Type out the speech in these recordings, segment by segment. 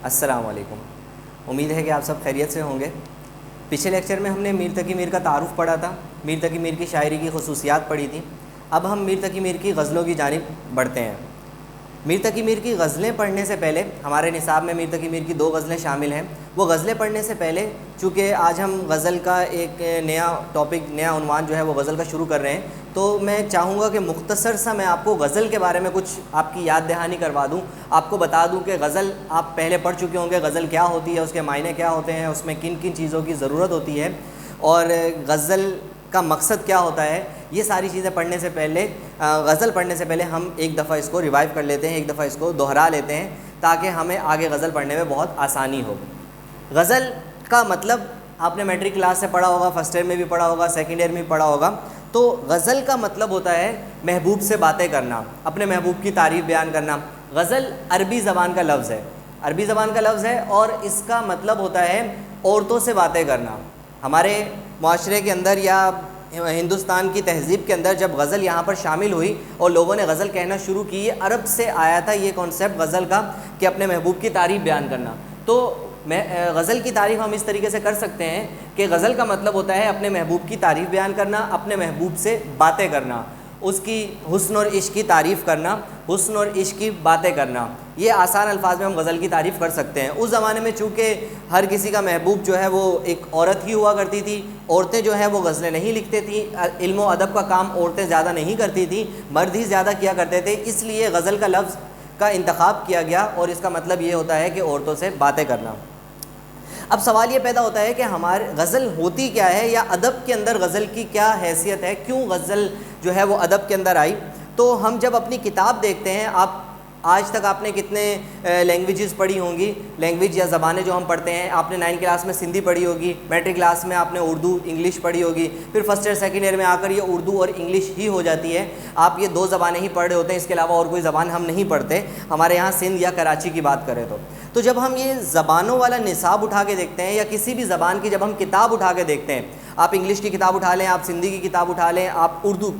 السلام علیکم. امید ہے کہ آپ سب خیریت سے ہوں گے. پچھلے لیکچر میں ہم نے میر تقی میر کا تعارف پڑھا تھا, میر تقی میر کی شاعری کی خصوصیات پڑھی تھیں. اب ہم میر تقی میر کی غزلوں کی جانب بڑھتے ہیں. میر تقی میر کی غزلیں پڑھنے سے پہلے, ہمارے نصاب میں میر تقی میر کی 2 غزلیں شامل ہیں. وہ غزلیں پڑھنے سے پہلے, چونکہ آج ہم غزل کا ایک نیا ٹاپک, نیا عنوان جو ہے وہ غزل کا شروع کر رہے ہیں, تو میں چاہوں گا کہ مختصر سا میں آپ کو غزل کے بارے میں کچھ آپ کی یاد دہانی کروا دوں. آپ کو بتا دوں کہ غزل آپ پہلے پڑھ چکے ہوں گے, غزل کیا ہوتی ہے, اس کے معنی کیا ہوتے ہیں, اس میں کن کن چیزوں کی ضرورت ہوتی ہے, اور غزل کا مقصد کیا ہوتا ہے. یہ ساری چیزیں پڑھنے سے پہلے, غزل پڑھنے سے پہلے ہم ایک دفعہ اس کو ریوائیو کر لیتے ہیں, ایک دفعہ اس کو دہرا لیتے ہیں, تاکہ ہمیں آگے غزل پڑھنے میں بہت آسانی ہو. غزل کا مطلب آپ نے میٹرک کلاس سے پڑھا ہوگا, فرسٹ ایئر میں بھی پڑھا ہوگا, سیکنڈ ایئر میں بھی پڑھا ہوگا. تو غزل کا مطلب ہوتا ہے محبوب سے باتیں کرنا, اپنے محبوب کی تعریف بیان کرنا. غزل عربی زبان کا لفظ ہے, عربی زبان کا لفظ ہے, اور اس کا مطلب ہوتا ہے عورتوں سے باتیں کرنا. ہمارے معاشرے کے اندر یا ہندوستان کی تہذیب کے اندر جب غزل یہاں پر شامل ہوئی اور لوگوں نے غزل کہنا شروع کی, عرب سے آیا تھا یہ کانسیپٹ غزل کا کہ اپنے محبوب کی تعریف بیان کرنا. تو غزل کی تعریف ہم اس طریقے سے کر سکتے ہیں کہ غزل کا مطلب ہوتا ہے اپنے محبوب کی تعریف بیان کرنا, اپنے محبوب سے باتیں کرنا, اس کی حسن اور عشق کی تعریف کرنا, حسن اور عشق کی باتیں کرنا. یہ آسان الفاظ میں ہم غزل کی تعریف کر سکتے ہیں. اس زمانے میں چونکہ ہر کسی کا محبوب جو ہے وہ ایک عورت ہی ہوا کرتی تھی, عورتیں جو ہیں وہ غزلیں نہیں لکھتے تھیں, علم و ادب کا کام عورتیں زیادہ نہیں کرتی تھیں, مرد ہی زیادہ کیا کرتے تھے, اس لیے غزل کا لفظ کا انتخاب کیا گیا, اور اس کا مطلب یہ ہوتا ہے کہ عورتوں سے باتیں کرنا. اب سوال یہ پیدا ہوتا ہے کہ ہمارے غزل ہوتی کیا ہے, یا ادب کے اندر غزل کی کیا حیثیت ہے, کیوں غزل جو ہے وہ ادب کے اندر آئی. تو ہم جب اپنی کتاب دیکھتے ہیں, آپ آج تک آپ نے کتنے لینگویجز پڑھی ہوں گی, لینگویج یا زبانیں جو ہم پڑھتے ہیں, آپ نے 9 کلاس میں سندھی پڑھی ہوگی, میٹرک کلاس میں آپ نے اردو انگلش پڑھی ہوگی, پھر فرسٹ ایئر سیکنڈ ایئر میں آ کر یہ اردو اور انگلش ہی ہو جاتی ہے. آپ یہ 2 زبانیں ہی پڑھ رہے ہوتے ہیں, اس کے علاوہ اور کوئی زبان ہم نہیں پڑھتے. ہمارے یہاں سندھ یا کراچی کی بات کریں تو جب ہم یہ زبانوں والا نصاب اٹھا کے دیکھتے ہیں, یا کسی بھی زبان کی جب ہم کتاب اٹھا کے دیکھتے ہیں, آپ انگلش کی کتاب اٹھا لیں, آپ سندھی کی کتاب اٹھا لیں, آپ اردو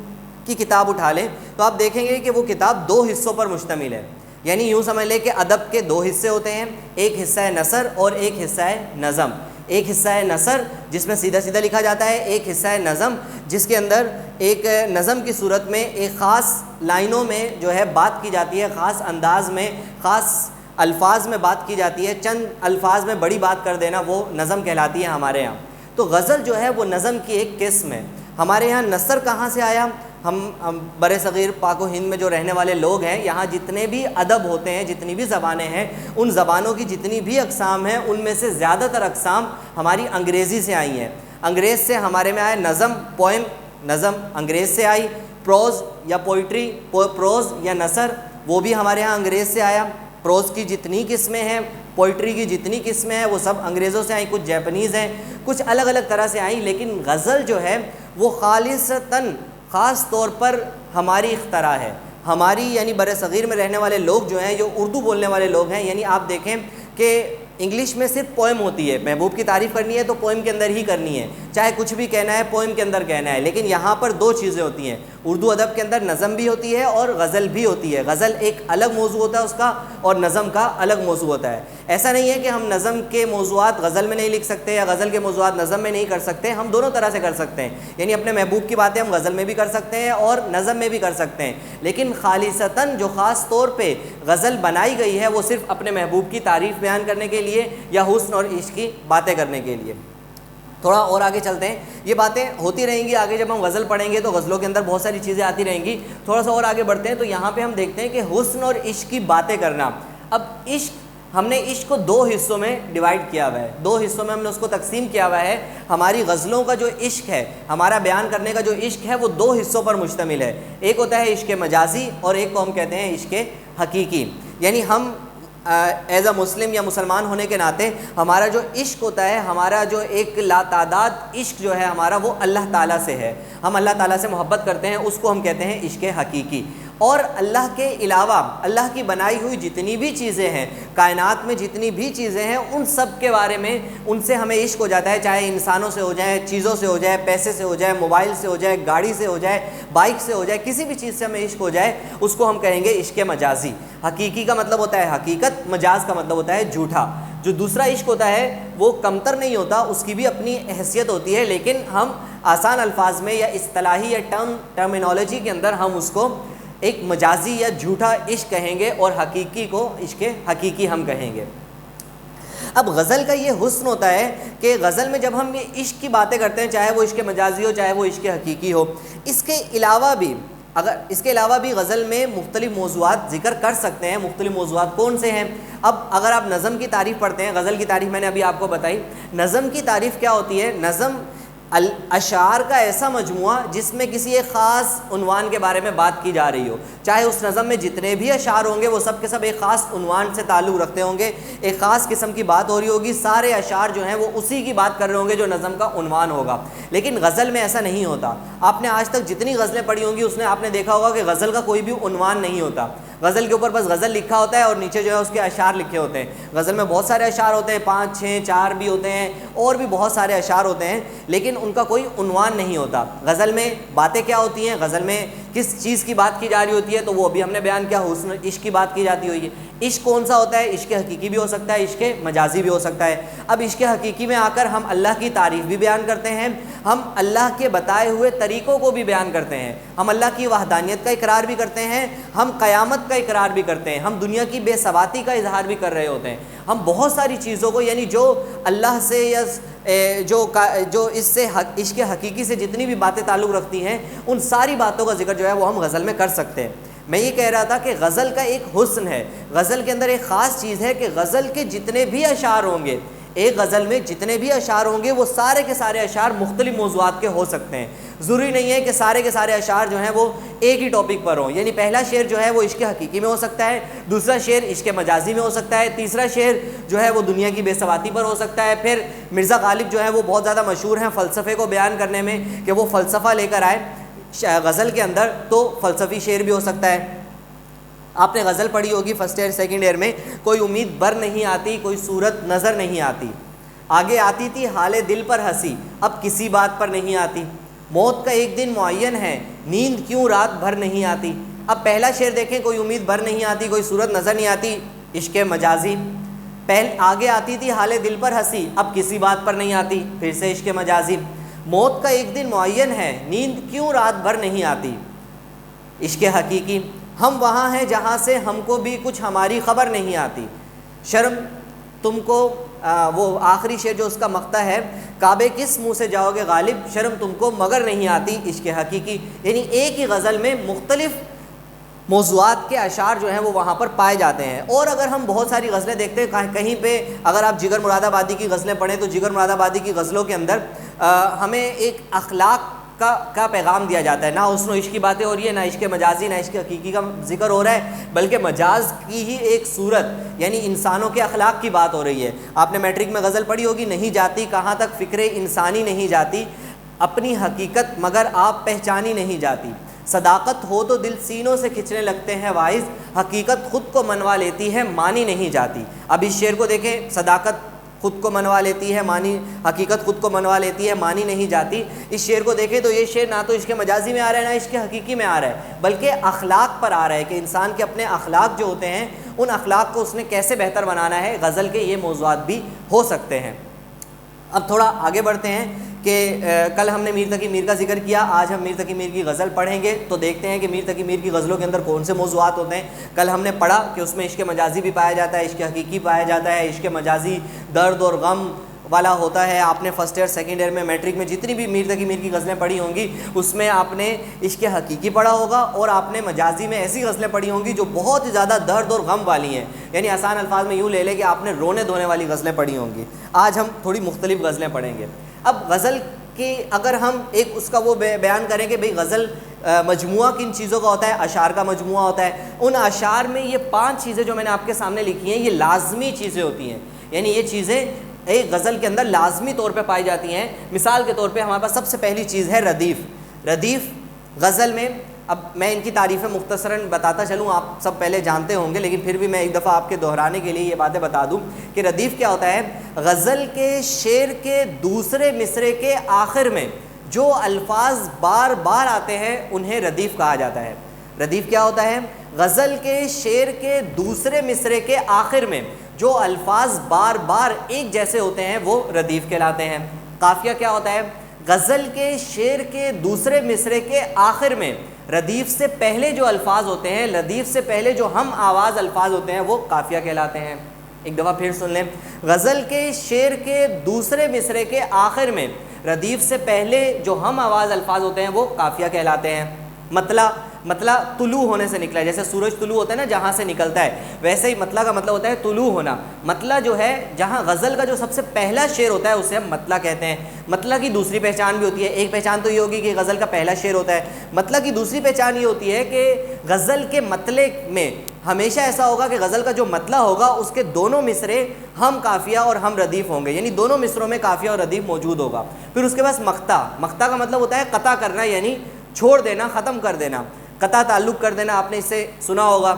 کی کتاب اٹھا لیں, تو آپ دیکھیں گے کہ وہ کتاب 2 حصوں پر مشتمل ہے. یعنی یوں سمجھ لیں کہ ادب کے 2 حصے ہوتے ہیں, ایک حصہ ہے نثر اور ایک حصہ ہے نظم. ایک حصہ ہے نثر جس میں سیدھا سیدھا لکھا جاتا ہے, ایک حصہ ہے نظم جس کے اندر ایک نظم کی صورت میں ایک خاص لائنوں میں جو ہے بات کی جاتی ہے, خاص انداز میں, خاص الفاظ میں بات کی جاتی ہے. چند الفاظ میں بڑی بات کر دینا وہ نظم کہلاتی ہے ہمارے یہاں. تو غزل جو ہے وہ نظم کی ایک قسم ہے. ہمارے یہاں نثر کہاں سے آیا؟ ہم بر صغیر پاک و ہند میں جو رہنے والے لوگ ہیں, یہاں جتنے بھی ادب ہوتے ہیں, جتنی بھی زبانیں ہیں, ان زبانوں کی جتنی بھی اقسام ہیں, ان میں سے زیادہ تر اقسام ہماری انگریزی سے آئی ہیں. انگریز سے ہمارے میں آیا نظم, پوئم, نظم انگریز سے آئی. پروز یا پوئٹری, پروز یا نثر, وہ بھی ہمارے یہاں انگریز سے آیا. پروز کی جتنی قسمیں ہیں, پوئٹری کی جتنی قسمیں ہیں, وہ سب انگریزوں سے آئیں. کچھ جیپنیز ہیں, کچھ الگ الگ طرح سے آئیں, لیکن غزل جو ہے وہ خالصتاً خاص طور پر ہماری اختراع ہے. ہماری یعنی بر صغیر میں رہنے والے لوگ جو ہیں, جو اردو بولنے والے لوگ ہیں, یعنی آپ دیکھیں کہ انگلش میں صرف پوئم ہوتی ہے, محبوب کی تعریف کرنی ہے تو پوئم کے اندر ہی کرنی ہے, چاہے کچھ بھی کہنا ہے پوئم کے اندر کہنا ہے. لیکن یہاں پر 2 چیزیں ہوتی ہیں, اردو ادب کے اندر نظم بھی ہوتی ہے اور غزل بھی ہوتی ہے. غزل ایک الگ موضوع ہوتا ہے اس کا, اور نظم کا الگ موضوع ہوتا ہے. ایسا نہیں ہے کہ ہم نظم کے موضوعات غزل میں نہیں لکھ سکتے, یا غزل کے موضوعات نظم میں نہیں کر سکتے. ہم دونوں طرح سے کر سکتے ہیں. یعنی اپنے محبوب کی باتیں ہم غزل میں بھی کر سکتے ہیں اور نظم میں بھی کر سکتے ہیں. لیکن خالصتاً جو خاص طور پہ غزل بنائی گئی ہے, وہ صرف اپنے محبوب کی تعریف بیان کرنے کے لیے یا حسن اور عشق کی باتیں کرنے کے لیے. تھوڑا اور آگے چلتے ہیں, یہ باتیں ہوتی رہیں گی آگے. جب ہم غزل پڑھیں گے تو غزلوں کے اندر بہت ساری چیزیں آتی رہیں گی. تھوڑا سا اور آگے بڑھتے ہیں تو یہاں پہ ہم دیکھتے ہیں کہ حسن اور عشق کی باتیں کرنا. اب عشق, ہم نے عشق کو 2 حصوں میں ڈیوائیڈ کیا ہوا ہے, 2 حصوں میں ہم نے اس کو تقسیم کیا ہوا ہے. ہماری غزلوں کا جو عشق ہے, ہمارا بیان کرنے کا جو عشق ہے, وہ 2 حصوں پر مشتمل ہے. ایک ہوتا ہے عشق مجازی, اور ایک کو ہم کہتے ہیں عشق حقیقی. یعنی ہم ایز اے مسلم یا مسلمان ہونے کے ناطے ہمارا جو عشق ہوتا ہے, ہمارا جو ایک لاتعداد عشق جو ہے ہمارا, وہ اللہ تعالیٰ سے ہے. ہم اللہ تعالیٰ سے محبت کرتے ہیں, اس کو ہم کہتے ہیں عشق حقیقی. اور اللہ کے علاوہ اللہ کی بنائی ہوئی جتنی بھی چیزیں ہیں, کائنات میں جتنی بھی چیزیں ہیں, ان سب کے بارے میں ان سے ہمیں عشق ہو جاتا ہے. چاہے انسانوں سے ہو جائے, چیزوں سے ہو جائے, پیسے سے ہو جائے, موبائل سے ہو جائے, گاڑی سے ہو جائے, بائک سے ہو جائے, کسی بھی چیز سے ہمیں عشق ہو جائے, اس کو ہم کہیں گے عشق مجازی. حقیقی کا مطلب ہوتا ہے حقیقت، مجاز کا مطلب ہوتا ہے جھوٹا۔ جو دوسرا عشق ہوتا ہے وہ کمتر نہیں ہوتا، اس کی بھی اپنی حیثیت ہوتی ہے، لیکن ہم آسان الفاظ میں یا اصطلاحی یا ٹرمینالوجی کے اندر ہم اس کو ایک مجازی یا جھوٹا عشق کہیں گے، اور حقیقی کو عشق حقیقی ہم کہیں گے۔ اب غزل کا یہ حسن ہوتا ہے کہ غزل میں جب ہم یہ عشق کی باتیں کرتے ہیں، چاہے وہ عشق مجازی ہو چاہے وہ عشق حقیقی ہو، اس کے علاوہ بھی غزل میں مختلف موضوعات ذکر کر سکتے ہیں۔ مختلف موضوعات کون سے ہیں؟ اب اگر آپ نظم کی تعریف پڑھتے ہیں، غزل کی تعریف میں نے ابھی آپ کو بتائی، نظم کی تعریف کیا ہوتی ہے؟ نظم اشعار کا ایسا مجموعہ جس میں کسی ایک خاص عنوان کے بارے میں بات کی جا رہی ہو، چاہے اس نظم میں جتنے بھی اشعار ہوں گے وہ سب کے سب ایک خاص عنوان سے تعلق رکھتے ہوں گے، ایک خاص قسم کی بات ہو رہی ہوگی، سارے اشعار جو ہیں وہ اسی کی بات کر رہے ہوں گے جو نظم کا عنوان ہوگا۔ لیکن غزل میں ایسا نہیں ہوتا۔ آپ نے آج تک جتنی غزلیں پڑھی ہوں گی اس میں آپ نے دیکھا ہوگا کہ غزل کا کوئی بھی عنوان نہیں ہوتا، غزل کے اوپر بس غزل لکھا ہوتا ہے اور نیچے جو ہے اس کے اشعار لکھے ہوتے ہیں۔ غزل میں بہت سارے اشعار ہوتے ہیں، 5 6 4 بھی ہوتے ہیں، اور بھی بہت سارے اشعار ہوتے ہیں، لیکن ان کا کوئی عنوان نہیں ہوتا۔ غزل میں باتیں کیا ہوتی ہیں، غزل میں کس چیز کی بات کی جا رہی ہوتی ہے، تو وہ ابھی ہم نے بیان کیا، حسن عشق کی بات کی جاتی ہوئی ہے۔ عشق کون سا ہوتا ہے؟ عشق حقیقی بھی ہو سکتا ہے، عشق مجازی بھی ہو سکتا ہے۔ اب عشق حقیقی میں آ کر ہم اللہ کی تعریف بھی بیان کرتے ہیں، ہم اللہ کے بتائے ہوئے طریقوں کو بھی بیان کرتے ہیں، ہم اللہ کی وحدانیت کا اقرار بھی کرتے ہیں، ہم قیامت کا اقرار بھی کرتے ہیں، ہم دنیا کی بے ثباتی کا اظہار بھی کر رہے ہوتے ہیں، ہم بہت ساری چیزوں کو، یعنی جو اللہ سے یا جو اس سے عشق حقیقی سے جتنی بھی باتیں تعلق رکھتی ہیں، ان ساری باتوں کا ذکر جو ہے وہ ہم غزل میں کر سکتے ہیں۔ میں یہ کہہ رہا تھا کہ غزل کا ایک حسن ہے، غزل کے اندر ایک خاص چیز ہے کہ غزل کے جتنے بھی اشعار ہوں گے، ایک غزل میں جتنے بھی اشعار ہوں گے وہ سارے کے سارے اشعار مختلف موضوعات کے ہو سکتے ہیں۔ ضروری نہیں ہے کہ سارے کے سارے اشعار جو ہیں وہ ایک ہی ٹاپک پر ہوں، یعنی پہلا شعر جو ہے وہ عشق حقیقی میں ہو سکتا ہے، دوسرا شعر عشق مجازی میں ہو سکتا ہے، تیسرا شعر جو ہے وہ دنیا کی بے ثباتی پر ہو سکتا ہے۔ پھر مرزا غالب جو ہے وہ بہت زیادہ مشہور ہیں فلسفے کو بیان کرنے میں، کہ وہ فلسفہ لے کر آئے غزل کے اندر، تو فلسفی شعر بھی ہو سکتا ہے۔ آپ نے غزل پڑھی ہوگی فرسٹ ایئر سیکنڈ ایئر میں، کوئی امید بر نہیں آتی، کوئی صورت نظر نہیں آتی، آگے آتی تھی حال دل پر ہنسی، اب کسی بات پر نہیں آتی، موت کا ایک دن معین ہے، نیند کیوں رات بھر نہیں آتی۔ اب پہلا شعر دیکھیں، کوئی امید بر نہیں آتی، کوئی صورت نظر نہیں آتی، عشق مجازی۔ آگے آتی تھی حال دل پر ہنسی، اب کسی بات پر نہیں آتی، پھر سے عشق مجازی۔ موت کا ایک دن معین ہے، نیند کیوں رات بھر نہیں آتی، عشق حقیقی۔ ہم وہاں ہیں جہاں سے ہم کو بھی کچھ ہماری خبر نہیں آتی، شرم تم کو وہ آخری شعر جو اس کا مقطع ہے، کعبے کس منہ سے جاؤ گے غالب، شرم تم کو مگر نہیں آتی، عشق حقیقی۔ یعنی ایک ہی غزل میں مختلف موضوعات کے اشعار جو ہیں وہ وہاں پر پائے جاتے ہیں۔ اور اگر ہم بہت ساری غزلیں دیکھتے ہیں، کہیں پہ اگر آپ جگر مراد آبادی کی غزلیں پڑھیں تو جگر مراد آبادی کی غزلوں کے اندر ہمیں ایک اخلاق کا پیغام دیا جاتا ہے، نہ حسن و عشق کی باتیں ہو رہی ہے، نہ عشق مجازی، نہ عشق حقیقی کا ذکر ہو رہا ہے، بلکہ مجاز کی ہی ایک صورت، یعنی انسانوں کے اخلاق کی بات ہو رہی ہے۔ آپ نے میٹرک میں غزل پڑھی ہوگی، نہیں جاتی کہاں تک فکر انسانی نہیں جاتی، اپنی حقیقت مگر آپ پہچانی نہیں جاتی، صداقت ہو تو دل سینوں سے کھنچنے لگتے ہیں واعظ، حقیقت خود کو منوا لیتی ہے مانی نہیں جاتی۔ اب اس شعر کو دیکھیں، صداقت خود کو منوا لیتی ہے مانی، حقیقت خود کو منوا لیتی ہے مانی نہیں جاتی۔ اس شعر کو دیکھیں تو یہ شعر نہ تو عشق مجازی میں آ رہا ہے نہ عشق حقیقی میں آ رہا ہے، بلکہ اخلاق پر آ رہا ہے کہ انسان کے اپنے اخلاق جو ہوتے ہیں ان اخلاق کو اس نے کیسے بہتر بنانا ہے۔ غزل کے یہ موضوعات بھی ہو سکتے ہیں۔ اب تھوڑا آگے بڑھتے ہیں کہ کل ہم نے میر تقی میر کا ذکر کیا، آج ہم میر تقی میر کی غزل پڑھیں گے، تو دیکھتے ہیں کہ میر تقی میر کی غزلوں کے اندر کون سے موضوعات ہوتے ہیں۔ کل ہم نے پڑھا کہ اس میں عشق مجازی بھی پایا جاتا ہے، عشق حقیقی پایا جاتا ہے۔ عشق مجازی درد اور غم والا ہوتا ہے۔ آپ نے فرسٹ ایئر سیکنڈ ایئر میں میٹرک میں جتنی بھی میر تقی میر کی غزلیں پڑھی ہوں گی اس میں آپ نے عشق حقیقی پڑھا ہوگا، اور آپ نے مجازی میں ایسی غزلیں پڑھی ہوں گی جو بہت ہی زیادہ درد اور غم والی ہیں، یعنی آسان الفاظ میں یوں لے لیں کہ آپ نے رونے دھونے والی غزلیں پڑھی ہوں گی۔ آج ہم تھوڑی مختلف غزلیں پڑھیں گے۔ اب غزل کہ اگر ہم ایک اس کا وہ بیان کریں کہ بھئی غزل مجموعہ کن چیزوں کا ہوتا ہے، اشعار کا مجموعہ ہوتا ہے، ان اشعار میں یہ 5 چیزیں جو میں نے آپ کے سامنے لکھی ہیں یہ لازمی چیزیں ہوتی ہیں، یعنی یہ چیزیں ایک غزل کے اندر لازمی طور پہ پائی جاتی ہیں۔ مثال کے طور پہ ہمارے پاس سب سے پہلی چیز ہے ردیف۔ ردیف غزل میں، اب میں ان کی تعریفیں مختصراً بتاتا چلوں، آپ سب پہلے جانتے ہوں گے لیکن پھر بھی میں ایک دفعہ آپ کے دہرانے کے لیے یہ باتیں بتا دوں کہ ردیف کیا ہوتا ہے۔ غزل کے شعر کے دوسرے مصرعے کے آخر میں جو الفاظ بار بار آتے ہیں انہیں ردیف کہا جاتا ہے۔ ردیف کیا ہوتا ہے؟ غزل کے شعر کے دوسرے مصرے کے آخر میں جو الفاظ بار بار ایک جیسے ہوتے ہیں وہ ردیف کہلاتے ہیں۔ قافیہ کیا ہوتا ہے؟ غزل کے شعر کے دوسرے مصرے کے آخر میں ردیف سے پہلے جو الفاظ ہوتے ہیں، ردیف سے پہلے جو ہم آواز الفاظ ہوتے ہیں وہ قافیہ کہلاتے ہیں۔ ایک دفعہ پھر سن لیں، غزل کے شعر کے دوسرے مصرے کے آخر میں ردیف سے پہلے جو ہم آواز الفاظ ہوتے ہیں وہ قافیہ کہلاتے ہیں۔ مطلع طلوع ہونے سے نکلا ہے، جیسے سورج طلوع ہوتا ہے نا جہاں سے نکلتا ہے، ویسے ہی مطلع کا مطلب ہوتا ہے طلوع ہونا۔ مطلع جو ہے جہاں غزل کا جو سب سے پہلا شعر ہوتا ہے اسے ہم مطلع کہتے ہیں۔ مطلع کی دوسری پہچان بھی ہوتی ہے، ایک پہچان تو یہ ہوگی کہ غزل کا پہلا شعر ہوتا ہے، مطلع کی دوسری پہچان یہ ہوتی ہے کہ غزل کے مطلع میں ہمیشہ ایسا ہوگا کہ غزل کا جو مطلع ہوگا اس کے دونوں مصرے ہم قافیہ اور ہم ردیف ہوں گے، یعنی دونوں مصروں میں قافیہ اور ردیف موجود ہوگا۔ پھر اس کے بعد مقطع کا مطلب ہوتا ہے قطع کرنا، یعنی چھوڑ دینا، ختم کر دینا، قطع تعلق کر دینا، آپ نے اس سے سنا ہوگا۔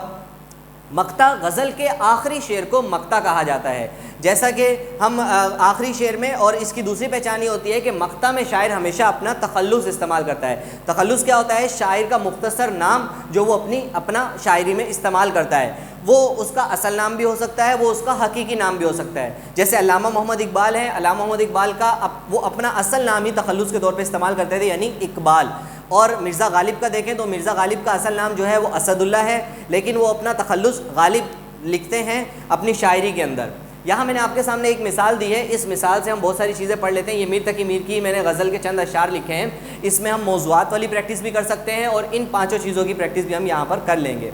مقطع غزل کے آخری شعر کو مقطع کہا جاتا ہے، جیسا کہ ہم آخری شعر میں، اور اس کی دوسری پہچان یہ ہوتی ہے کہ مقطع میں شاعر ہمیشہ اپنا تخلص استعمال کرتا ہے۔ تخلص کیا ہوتا ہے؟ شاعر کا مختصر نام جو وہ اپنا شاعری میں استعمال کرتا ہے، وہ اس کا اصل نام بھی ہو سکتا ہے، وہ اس کا حقیقی نام بھی ہو سکتا ہے۔ جیسے علامہ محمد اقبال ہیں، علامہ محمد اقبال کا وہ اپنا اصل نام ہی تخلص کے طور پہ استعمال کرتے تھے، یعنی اقبال۔ اور مرزا غالب کا دیکھیں تو مرزا غالب کا اصل نام جو ہے وہ اسد اللہ ہے، لیکن وہ اپنا تخلص غالب لکھتے ہیں اپنی شاعری کے اندر۔ یہاں میں نے آپ کے سامنے ایک مثال دی ہے، اس مثال سے ہم بہت ساری چیزیں پڑھ لیتے ہیں۔ یہ میر تقی میر کی میں نے غزل کے چند اشعار لکھے ہیں، اس میں ہم موضوعات والی پریکٹس بھی کر سکتے ہیں اور ان پانچوں چیزوں کی پریکٹس بھی ہم یہاں پر کر لیں گے۔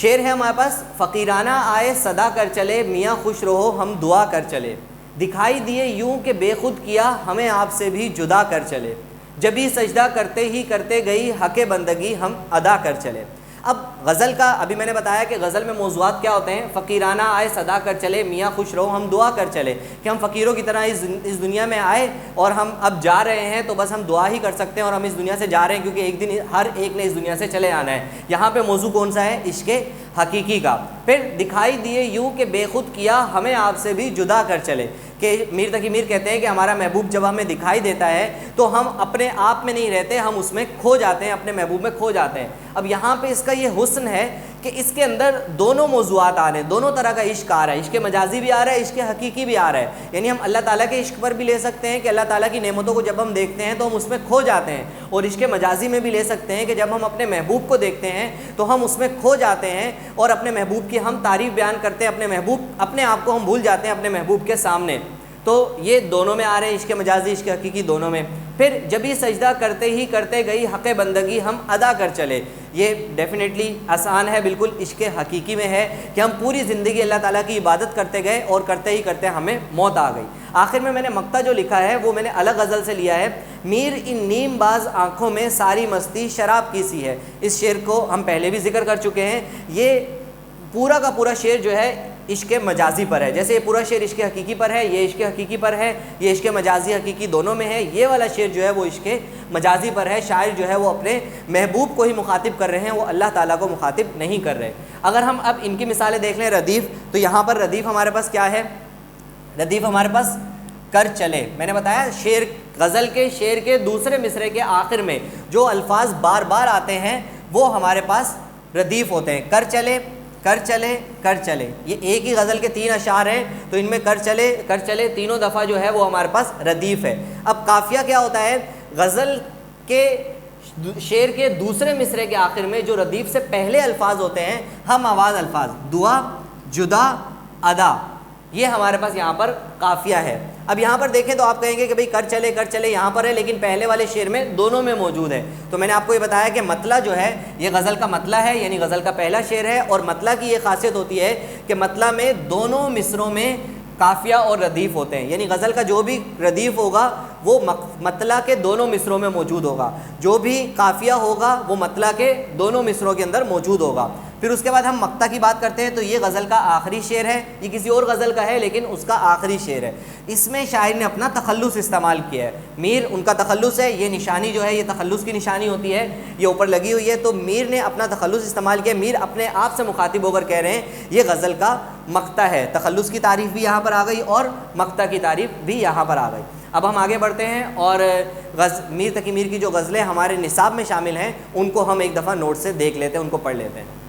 شعر ہے ہمارے پاس، فقیرانہ آئے صدا کر چلے، میاں خوش رہو ہم دعا کر چلے، دکھائی دیے یوں کہ بے خود کیا، ہمیں آپ سے بھی جدا کر چلے، جبھی سجدہ کرتے ہی کرتے گئی، حق بندگی ہم ادا کر چلے۔ اب غزل کا ابھی میں نے بتایا کہ غزل میں موضوعات کیا ہوتے ہیں، فقیرانہ آئے صدا کر چلے، میاں خوش رہو ہم دعا کر چلے، کہ ہم فقیروں کی طرح اس دنیا میں آئے اور ہم اب جا رہے ہیں تو بس ہم دعا ہی کر سکتے ہیں، اور ہم اس دنیا سے جا رہے ہیں کیونکہ ایک دن ہر ایک نے اس دنیا سے چلے آنا ہے۔ یہاں پہ موضوع کون سا ہے؟ عشق حقیقی کا۔ پھر دکھائی دیے یوں کہ بے خود کیا، ہمیں آپ سے بھی جدا کر چلے، کہ میر تقی میر کہتے ہیں کہ ہمارا محبوب جب ہمیں دکھائی دیتا ہے تو ہم اپنے آپ میں نہیں رہتے، ہم اس میں کھو جاتے ہیں، اپنے محبوب میں کھو جاتے ہیں۔ اب یہاں پہ اس کا یہ حسن ہے کہ اس کے اندر دونوں موضوعات آ رہے ہیں، دونوں طرح کا عشق آ رہا ہے، عشق مجازی بھی آ رہا ہے، عشق حقیقی بھی آ رہا ہے۔ یعنی ہم اللہ تعالیٰ کے عشق پر بھی لے سکتے ہیں کہ اللہ تعالیٰ کی نعمتوں کو جب ہم دیکھتے ہیں تو ہم اس میں کھو جاتے ہیں، اور عشق مجازی میں بھی لے سکتے ہیں کہ جب ہم اپنے محبوب کو دیکھتے ہیں تو ہم اس میں کھو جاتے ہیں اور اپنے محبوب کی ہم تعریف بیان کرتے ہیں، اپنے آپ کو ہم بھول جاتے ہیں اپنے محبوب کے سامنے۔ تو یہ دونوں میں آ رہے ہیں، عشق مجازی عشق حقیقی دونوں میں۔ پھر جبھی سجدہ کرتے ہی کرتے گئی، حق بندگی ہم ادا کر چلے، یہ ڈیفینیٹلی آسان ہے، بالکل عشق حقیقی میں ہے کہ ہم پوری زندگی اللہ تعالیٰ کی عبادت کرتے گئے اور کرتے ہی کرتے ہمیں موت آ گئی۔ آخر میں نے مقطع جو لکھا ہے وہ میں نے الگ غزل سے لیا ہے، میر ان نیم باز آنکھوں میں ساری مستی شراب کی سی ہے۔ اس شعر کو ہم پہلے بھی ذکر کر چکے ہیں، یہ پورا کا پورا شعر جو ہے عشق مجازی پر ہے، جیسے یہ پورا شعر عشق حقیقی پر ہے، یہ عشق حقیقی پر ہے، یہ عشق مجازی حقیقی دونوں میں ہے، یہ والا شعر جو ہے وہ عشق مجازی پر ہے۔ شاعر جو ہے وہ اپنے محبوب کو ہی مخاطب کر رہے ہیں، وہ اللہ تعالیٰ کو مخاطب نہیں کر رہے۔ اگر ہم اب ان کی مثالیں دیکھ لیں، ردیف، تو یہاں پر ردیف ہمارے پاس کیا ہے؟ ردیف ہمارے پاس کر چلے، میں نے بتایا شعر غزل کے شعر کے دوسرے مصرے کے آخر میں جو الفاظ بار بار آتے ہیں وہ ہمارے پاس ردیف ہوتے ہیں۔ کر چلے، کر چلے، کر چلے، یہ ایک ہی غزل کے 3 اشعار ہیں تو ان میں کر چلے تینوں دفعہ جو ہے وہ ہمارے پاس ردیف ہے۔ اب قافیہ کیا ہوتا ہے؟ غزل کے شعر کے دوسرے مصرے کے آخر میں جو ردیف سے پہلے الفاظ ہوتے ہیں، ہم آواز الفاظ، دعا، جدا، ادا، یہ ہمارے پاس یہاں پر قافیہ ہے۔ اب یہاں پر دیکھیں تو آپ کہیں گے کہ بھئی کر چلے یہاں پر ہے، لیکن پہلے والے شعر میں دونوں میں موجود ہے۔ تو میں نے آپ کو یہ بتایا کہ مطلع جو ہے یہ غزل کا مطلع ہے، یعنی غزل کا پہلا شعر ہے، اور مطلع کی یہ خاصیت ہوتی ہے کہ مطلع میں دونوں مصروں میں قافیہ اور ردیف ہوتے ہیں، یعنی غزل کا جو بھی ردیف ہوگا وہ مطلع کے دونوں مصروں میں موجود ہوگا، جو بھی قافیہ ہوگا وہ مطلع کے دونوں مصروں کے اندر موجود ہوگا۔ پھر اس کے بعد ہم مقطع کی بات کرتے ہیں تو یہ غزل کا آخری شعر ہے، یہ کسی اور غزل کا ہے لیکن اس کا آخری شعر ہے۔ اس میں شاعر نے اپنا تخلص استعمال کیا ہے، میر ان کا تخلص ہے، یہ نشانی جو ہے یہ تخلص کی نشانی ہوتی ہے، یہ اوپر لگی ہوئی ہے، تو میر نے اپنا تخلص استعمال کیا، میر اپنے آپ سے مخاطب ہو کر کہہ رہے ہیں یہ غزل کا مقطع ہے۔ تخلص کی تعریف بھی یہاں پر آ گئی اور مقطع کی تعریف بھی یہاں پر آ گئی۔ اب ہم آگے بڑھتے ہیں اور میر تقی میر کی جو غزلیں ہمارے نصاب میں شامل ہیں ان کو ہم ایک دفعہ نوٹ سے دیکھ لیتے ہیں، ان کو پڑھ لیتے ہیں۔